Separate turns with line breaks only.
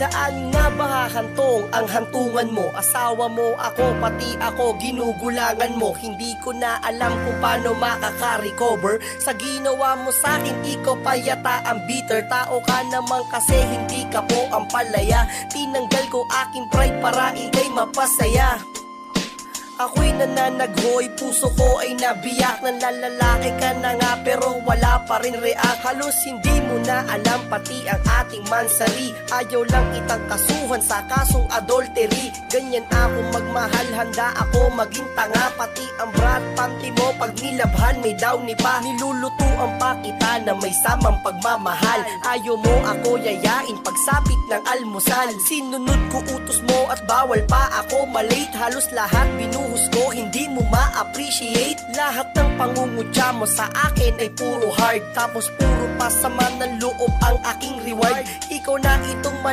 Saan nga ba hahantong ang hantungan mo? Asawa mo, ako, pati ako, ginugulangan mo. Hindi ko na alam kung paano makaka-recover sa ginawa mo sa'kin, ikaw pa yata ang bitter. Tao ka naman kasi hindi ka po ang palaya. Tinanggal ko aking pride para ikay mapasaya. Ako'y nananaghoy, puso ko ay nabiyak. Nanlalalaki ka na nga pero wala pa rin react. Halos hindi mo na alam pati ang ating mansari. Ayaw lang kitang kasuhan sa kasong adultery. Ganyan ako magmahal, handa ako maging tanga. Pati ang bra at panty mo pag nilabhan may downy pa. Nilulutuan pa kita na may samang pagmamahal. Ayaw mo ako yayain pagsapit ng almusal. Sinunod ko utos mo at bawal pa ako malate. Halos lahat binuhos ko, hindi mo ma-appreciate. Lahat ng pangungutya mo sa akin ay puro hard. Tapos puro pasama ng loob ang aking reward. Ikaw na itong